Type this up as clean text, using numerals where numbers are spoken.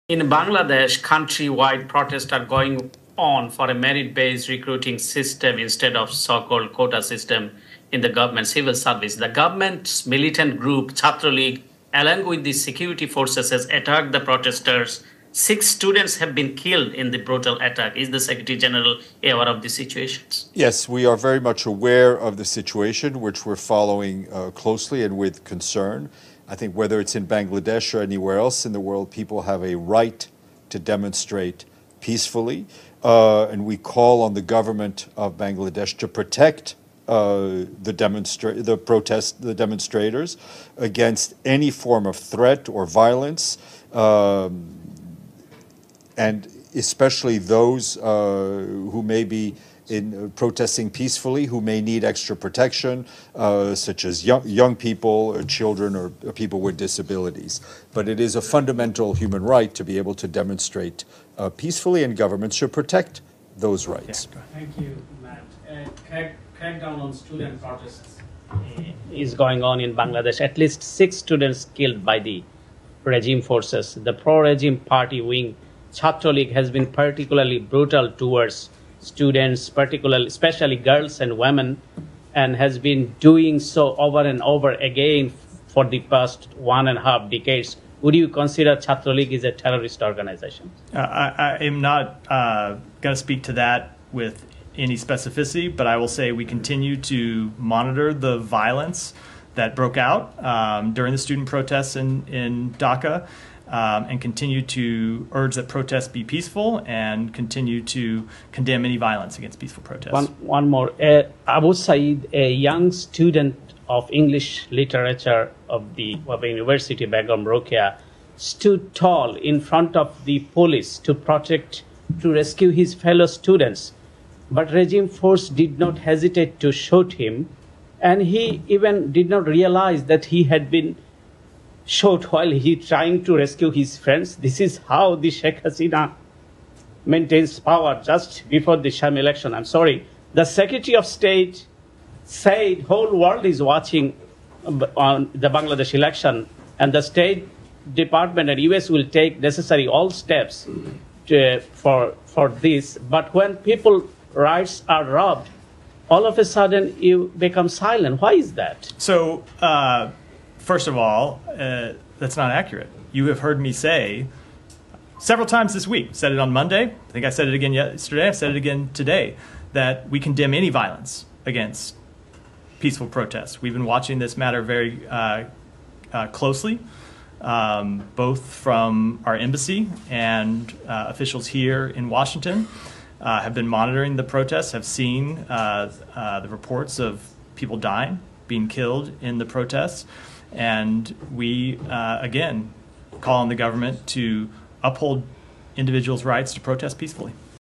In Bangladesh, countrywide protests are going on for a merit-based recruiting system instead of so-called quota system in the government civil service. The government's militant group, Chhatra League, along with the security forces, has attacked the protesters. 6 students have been killed in the brutal attack. Is the Secretary General aware of the situations? Yes, we are very much aware of the situation, which we're following closely and with concern. I think whether it's in Bangladesh or anywhere else in the world, people have a right to demonstrate peacefully. And we call on the government of Bangladesh to protect the demonstrators against any form of threat or violence, and especially those who may be protesting peacefully, who may need extra protection, such as young people or children or people with disabilities. But it is a fundamental human right to be able to demonstrate peacefully, and governments should protect those rights. Thank you, Matt. Crackdown on student protests is going on in Bangladesh. At least 6 students killed by the regime forces. The pro-regime party wing, Chhatra League, has been particularly brutal towards students, especially girls and women, and has been doing so over and over again for the past 1.5 decades. Would you consider Chhatra League is a terrorist organization? I am not going to speak to that with any specificity, but I will say we continue to monitor the violence that broke out during the student protests in Dhaka, and continue to urge that protests be peaceful and continue to condemn any violence against peaceful protests. One more. Abu Saeed, a young student of English literature of the University Begum Rokeya, stood tall in front of the police to rescue his fellow students. But regime force did not hesitate to shoot him, and he even did not realize that he had been shot while he trying to rescue his friends. This is how the Sheikh Hasina maintains power just before the sham election. I'm sorry. The Secretary of State said whole world is watching on the Bangladesh election, and the State Department and US will take necessary all steps for this. But when people's rights are robbed, all of a sudden you become silent. Why is that? So, first of all, that's not accurate. You have heard me say several times this week, said it on Monday, I think I said it again yesterday, I said it again today, that we condemn any violence against peaceful protests. We've been watching this matter very closely, both from our embassy and officials here in Washington have been monitoring the protests, have seen the reports of people dying, being killed in the protests. And we, again, call on the government to uphold individuals' rights to protest peacefully.